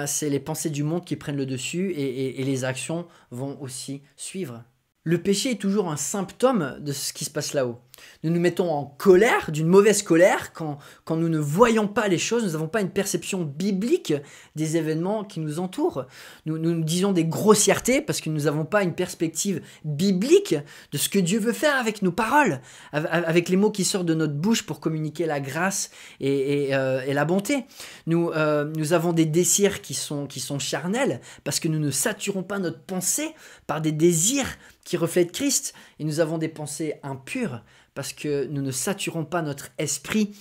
c'est les pensées du monde qui prennent le dessus et les actions vont aussi suivre. Le péché est toujours un symptôme de ce qui se passe là-haut. Nous nous mettons en colère, d'une mauvaise colère, quand nous ne voyons pas les choses, nous n'avons pas une perception biblique des événements qui nous entourent. Nous disons des grossièretés parce que nous n'avons pas une perspective biblique de ce que Dieu veut faire avec nos paroles, avec les mots qui sortent de notre bouche pour communiquer la grâce et la bonté. Nous avons des désirs qui sont charnels parce que nous ne saturons pas notre pensée par des désirs qui reflètent Christ, et nous avons des pensées impures parce que nous ne saturons pas notre esprit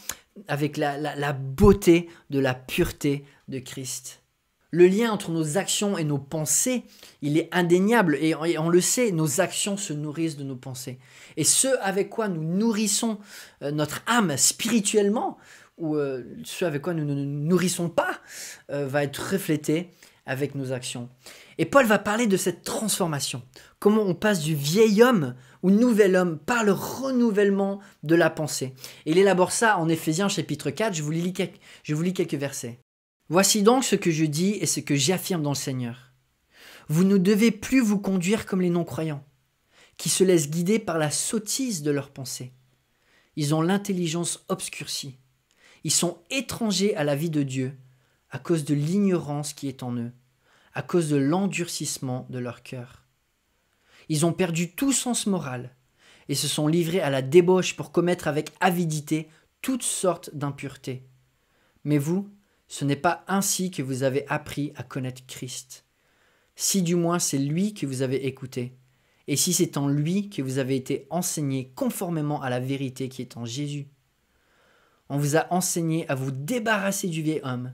avec la beauté de la pureté de Christ. Le lien entre nos actions et nos pensées, il est indéniable, et on le sait, nos actions se nourrissent de nos pensées. Et ce avec quoi nous nourrissons notre âme spirituellement, ou ce avec quoi nous ne nous nourrissons pas, va être reflété avec nos actions. Et Paul va parler de cette transformation. Comment on passe du vieil homme au nouvel homme par le renouvellement de la pensée. Et il élabore ça en Éphésiens chapitre 4, je vous lis quelques versets. « Voici donc ce que je dis et ce que j'affirme dans le Seigneur. Vous ne devez plus vous conduire comme les non-croyants, qui se laissent guider par la sottise de leurs pensées. Ils ont l'intelligence obscurcie. Ils sont étrangers à la vie de Dieu à cause de l'ignorance qui est en eux, à cause de l'endurcissement de leur cœur. Ils ont perdu tout sens moral et se sont livrés à la débauche pour commettre avec avidité toutes sortes d'impuretés. Mais vous, ce n'est pas ainsi que vous avez appris à connaître Christ. Si du moins c'est lui que vous avez écouté, et si c'est en lui que vous avez été enseigné conformément à la vérité qui est en Jésus. On vous a enseigné à vous débarrasser du vieil homme,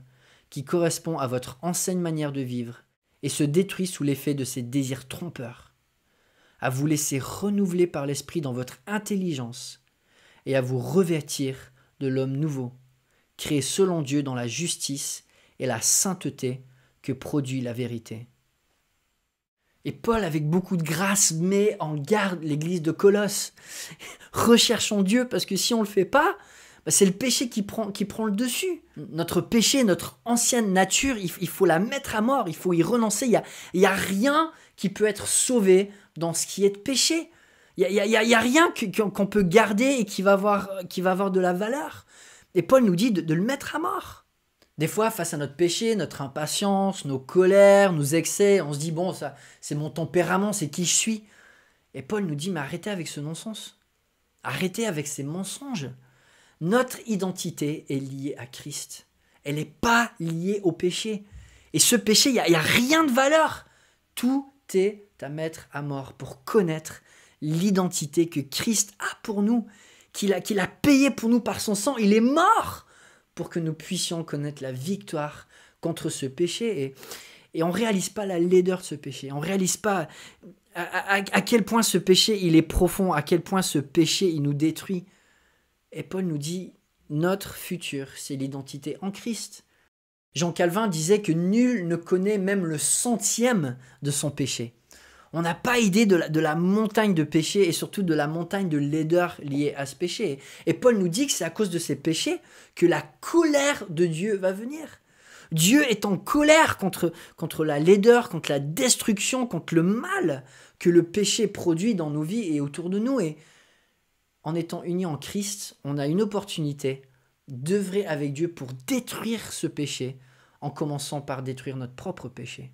qui correspond à votre ancienne manière de vivre, et se détruit sous l'effet de ses désirs trompeurs, à vous laisser renouveler par l'esprit dans votre intelligence, et à vous revêtir de l'homme nouveau, créé selon Dieu dans la justice et la sainteté que produit la vérité. Et Paul, avec beaucoup de grâce, met en garde l'église de Colosse. Recherchons Dieu, parce que si on ne le fait pas, c'est le péché qui prend le dessus. Notre péché, notre ancienne nature, il faut la mettre à mort, il faut y renoncer. Il y a rien qui peut être sauvé dans ce qui est de péché. Il y a rien qu'on peut garder et qui va avoir de la valeur. Et Paul nous dit de le mettre à mort. Des fois, face à notre péché, notre impatience, nos colères, nos excès, on se dit, bon, ça, c'est mon tempérament, c'est qui je suis. Et Paul nous dit, mais arrêtez avec ce non-sens. Arrêtez avec ces mensonges. Notre identité est liée à Christ. Elle n'est pas liée au péché. Et ce péché, il n'y a rien de valeur. Tout est à mettre à mort pour connaître l'identité que Christ a pour nous, qu'il a payé pour nous par son sang. Il est mort pour que nous puissions connaître la victoire contre ce péché. Et on ne réalise pas la laideur de ce péché. On ne réalise pas à quel point ce péché il est profond, à quel point ce péché il nous détruit. Et Paul nous dit, notre futur, c'est l'identité en Christ. Jean Calvin disait que nul ne connaît même le centième de son péché. On n'a pas idée de la montagne de péché et surtout de la montagne de laideur liée à ce péché. Et Paul nous dit que c'est à cause de ces péchés que la colère de Dieu va venir. Dieu est en colère contre la laideur, contre la destruction, contre le mal que le péché produit dans nos vies et autour de nous. Et en étant unis en Christ, on a une opportunité d'œuvrer avec Dieu pour détruire ce péché en commençant par détruire notre propre péché.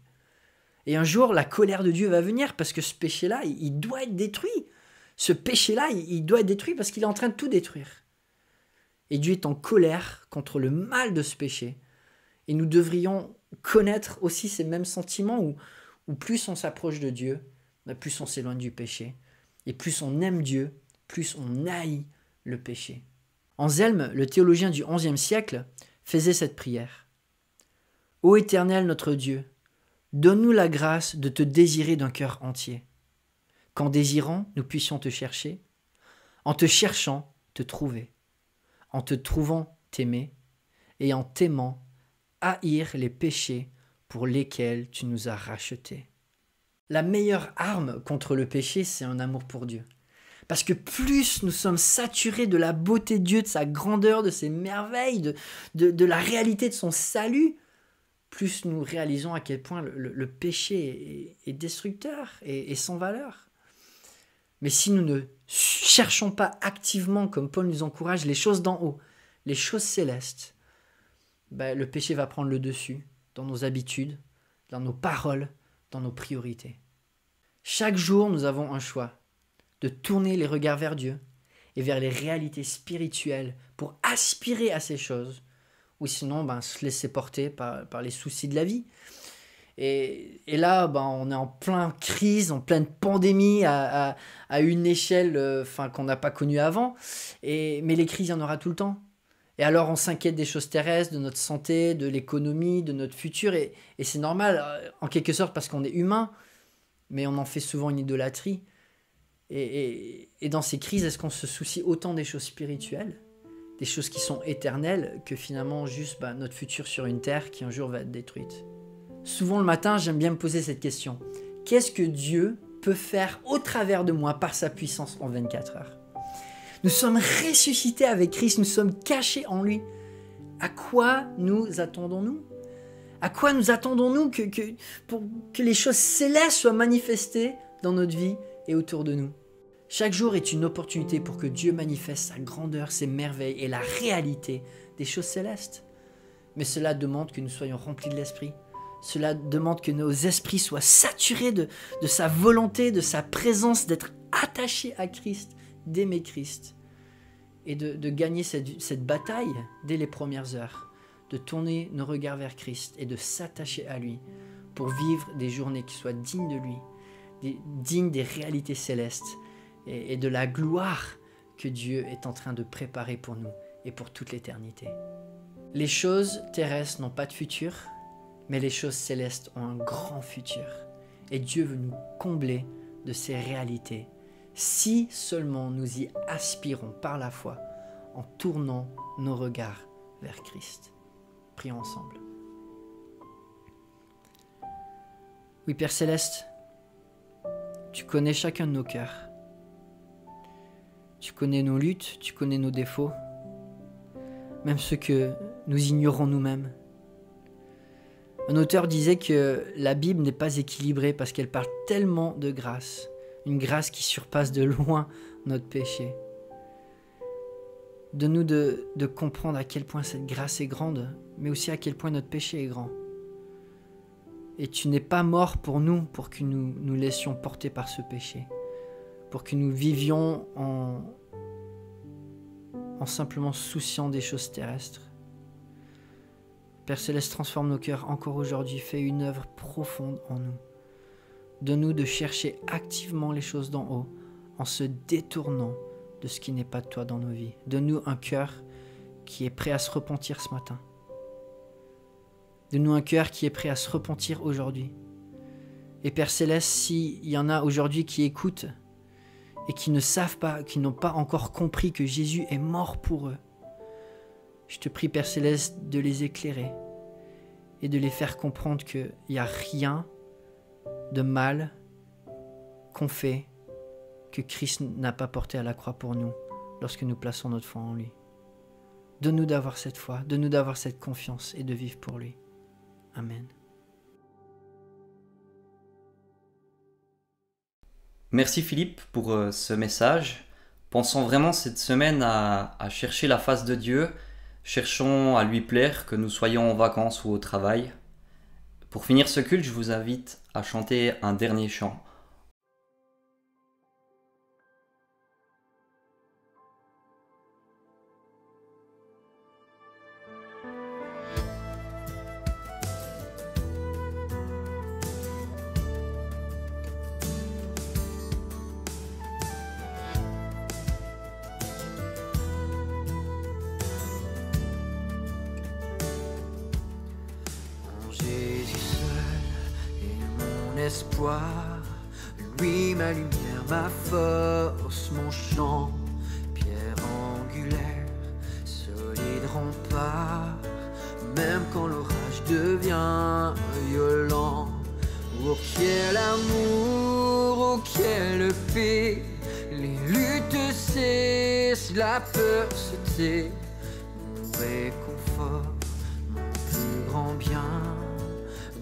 Et un jour, la colère de Dieu va venir parce que ce péché-là, il doit être détruit. Ce péché-là, il doit être détruit parce qu'il est en train de tout détruire. Et Dieu est en colère contre le mal de ce péché. Et nous devrions connaître aussi ces mêmes sentiments où plus on s'approche de Dieu, plus on s'éloigne du péché. Et plus on aime Dieu, plus on haït le péché. Anselme, le théologien du XIe siècle, faisait cette prière. « Ô Éternel notre Dieu, Donne-nous la grâce de te désirer d'un cœur entier. Qu'en désirant, nous puissions te chercher. En te cherchant, te trouver. En te trouvant, t'aimer. Et en t'aimant, haïr les péchés pour lesquels tu nous as rachetés. La meilleure arme contre le péché, c'est un amour pour Dieu. Parce que plus nous sommes saturés de la beauté de Dieu, de sa grandeur, de ses merveilles, de la réalité de son salut, plus nous réalisons à quel point le péché est destructeur et sans valeur. Mais si nous ne cherchons pas activement, comme Paul nous encourage, les choses d'en haut, les choses célestes, le péché va prendre le dessus dans nos habitudes, dans nos paroles, dans nos priorités. Chaque jour, nous avons un choix de tourner les regards vers Dieu et vers les réalités spirituelles pour aspirer à ces choses, ou sinon se laisser porter par les soucis de la vie. Et là, on est en pleine crise, en pleine pandémie, à une échelle qu'on n'a pas connue avant, mais les crises, il y en aura tout le temps. Et alors on s'inquiète des choses terrestres, de notre santé, de l'économie, de notre futur, et c'est normal, en quelque sorte, parce qu'on est humain, mais on en fait souvent une idolâtrie. Et dans ces crises, est-ce qu'on se soucie autant des choses spirituelles, des choses qui sont éternelles, que finalement juste notre futur sur une terre qui un jour va être détruite? Souvent le matin, j'aime bien me poser cette question. Qu'est-ce que Dieu peut faire au travers de moi par sa puissance en 24 heures? Nous sommes ressuscités avec Christ, nous sommes cachés en lui. À quoi nous attendons-nous? À quoi nous attendons-nous pour que les choses célestes soient manifestées dans notre vie et autour de nous? Chaque jour est une opportunité pour que Dieu manifeste sa grandeur, ses merveilles et la réalité des choses célestes. Mais cela demande que nous soyons remplis de l'Esprit. Cela demande que nos esprits soient saturés de sa volonté, de sa présence, d'être attachés à Christ, d'aimer Christ et de gagner cette bataille dès les premières heures, de tourner nos regards vers Christ et de s'attacher à lui pour vivre des journées qui soient dignes de lui, dignes des réalités célestes et de la gloire que Dieu est en train de préparer pour nous et pour toute l'éternité. Les choses terrestres n'ont pas de futur, mais les choses célestes ont un grand futur et Dieu veut nous combler de ces réalités si seulement nous y aspirons par la foi en tournant nos regards vers Christ. Prions ensemble. Oui, Père Céleste, tu connais chacun de nos cœurs. Tu connais nos luttes, tu connais nos défauts, même ceux que nous ignorons nous-mêmes. Un auteur disait que la Bible n'est pas équilibrée parce qu'elle parle tellement de grâce, une grâce qui surpasse de loin notre péché. Donne-nous de comprendre à quel point cette grâce est grande, mais aussi à quel point notre péché est grand. Et tu n'es pas mort pour nous, pour que nous nous laissions porter par ce péché, pour que nous vivions en simplement souciant des choses terrestres. Père Céleste, transforme nos cœurs encore aujourd'hui, fais une œuvre profonde en nous. Donne-nous de chercher activement les choses d'en haut, en se détournant de ce qui n'est pas de toi dans nos vies. Donne-nous un cœur qui est prêt à se repentir ce matin. Donne-nous un cœur qui est prêt à se repentir aujourd'hui. Et Père Céleste, s'il y en a aujourd'hui qui écoutent et qui ne savent pas, qui n'ont pas encore compris que Jésus est mort pour eux, je te prie, Père Céleste, de les éclairer et de les faire comprendre qu'il n'y a rien de mal qu'on fait que Christ n'a pas porté à la croix pour nous lorsque nous plaçons notre foi en lui. Donne-nous d'avoir cette foi, donne-nous d'avoir cette confiance et de vivre pour lui. Amen. Merci Philippe pour ce message. Pensons vraiment cette semaine à chercher la face de Dieu. Cherchons à lui plaire, que nous soyons en vacances ou au travail. Pour finir ce culte, je vous invite à chanter un dernier chant. espoir, lui ma lumière, ma force, mon chant, pierre angulaire, solide rempart, même quand l'orage devient violent. Oh quel amour, oh quelle paix, les luttes cessent, la peur se tait, mon réconfort, mon plus grand bien,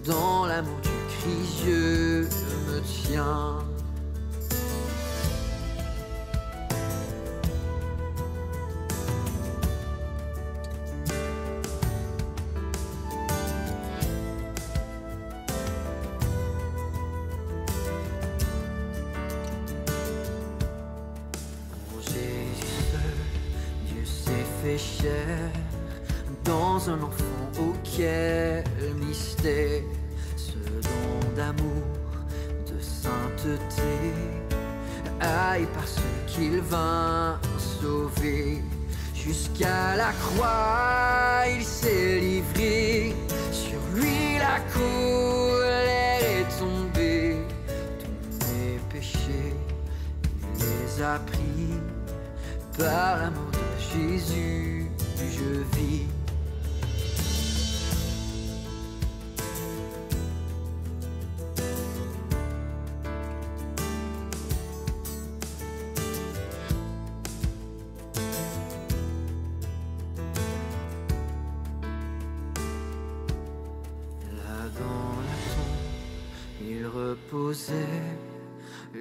dans l'amour du Christ je me tiens. Chair dans un enfant, oh quel mystère, ce don d'amour, de sainteté, aïe par ceux qu'il vint sauver, jusqu'à la croix il s'est livré, sur lui la colère est tombée, tous mes péchés il les a pris, par l'amour de Jésus, je vis. Là dans la tombe, il reposait,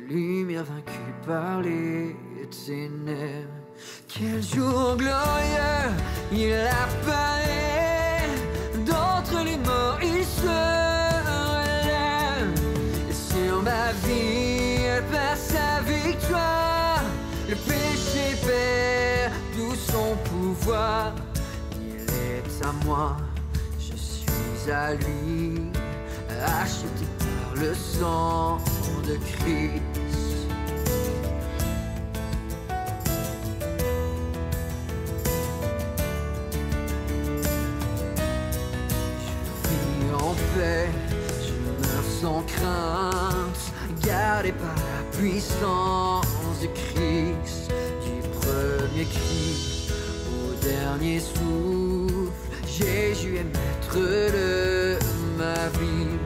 lumière vaincue par les ténèbres. Quel jour glorieux, il apparaît, d'entre les morts il se relève, et sur ma vie elle passe sa victoire, le péché perd tout son pouvoir, il est à moi, je suis à lui, acheté par le sang de Christ. Je meurs sans crainte, gardé par la puissance de Christ, du premier cri au dernier souffle, Jésus est maître de ma vie.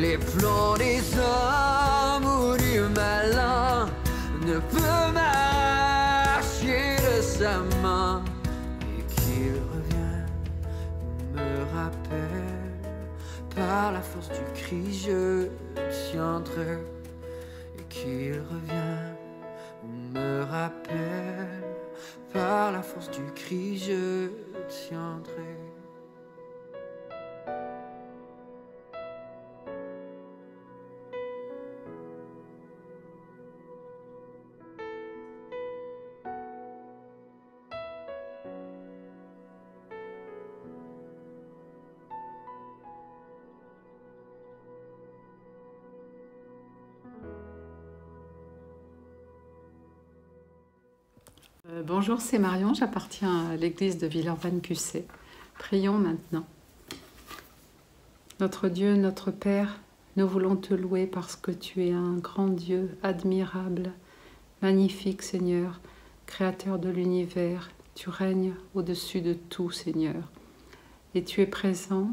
Les plans des hommes ou du malin ne peuvent m'arracher de sa main, et qu'il revienne me rappelle, par la force du Christ je tiendrai, et qu'il revienne ou me rappelle, par la force du Christ je tiendrai. Bonjour, c'est Marion, j'appartiens à l'église de Villeurbanne-Cussé. Prions maintenant. Notre Dieu, notre Père, nous voulons te louer parce que tu es un grand Dieu, admirable, magnifique Seigneur, créateur de l'univers. Tu règnes au-dessus de tout, Seigneur. Et tu es présent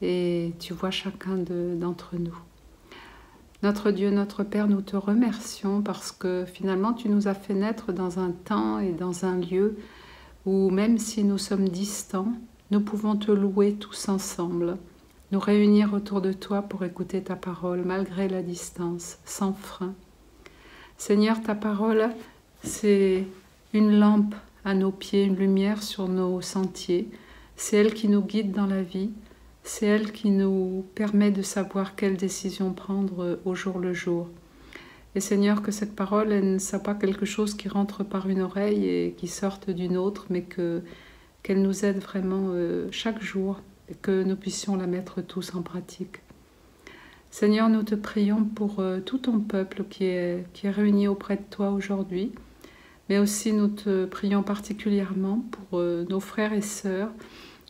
et tu vois chacun d'entre nous. Notre Dieu, notre Père, nous te remercions parce que finalement tu nous as fait naître dans un temps et dans un lieu où même si nous sommes distants, nous pouvons te louer tous ensemble, nous réunir autour de toi pour écouter ta parole malgré la distance, sans frein. Seigneur, ta parole, c'est une lampe à nos pieds, une lumière sur nos sentiers. C'est elle qui nous guide dans la vie. C'est elle qui nous permet de savoir quelles décisions prendre au jour le jour. Et Seigneur, que cette parole, elle ne soit pas quelque chose qui rentre par une oreille et qui sorte d'une autre, mais qu'elle nous aide vraiment chaque jour et que nous puissions la mettre tous en pratique. Seigneur, nous te prions pour tout ton peuple qui est réuni auprès de toi aujourd'hui, mais aussi nous te prions particulièrement pour nos frères et sœurs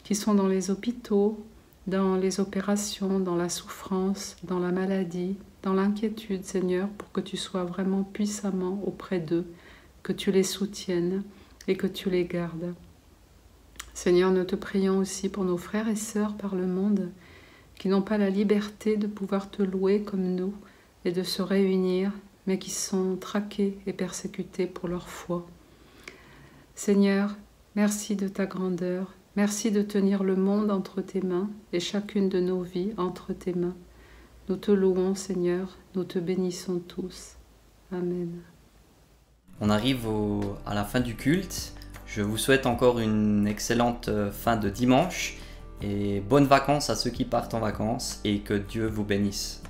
qui sont dans les hôpitaux, dans les opérations, dans la souffrance, dans la maladie, dans l'inquiétude, Seigneur, pour que tu sois vraiment puissamment auprès d'eux, que tu les soutiennes et que tu les gardes. Seigneur, nous te prions aussi pour nos frères et sœurs par le monde qui n'ont pas la liberté de pouvoir te louer comme nous et de se réunir, mais qui sont traqués et persécutés pour leur foi. Seigneur, merci de ta grandeur, merci de tenir le monde entre tes mains et chacune de nos vies entre tes mains. Nous te louons, Seigneur, nous te bénissons tous. Amen. On arrive à la fin du culte. Je vous souhaite encore une excellente fin de dimanche et bonnes vacances à ceux qui partent en vacances et que Dieu vous bénisse.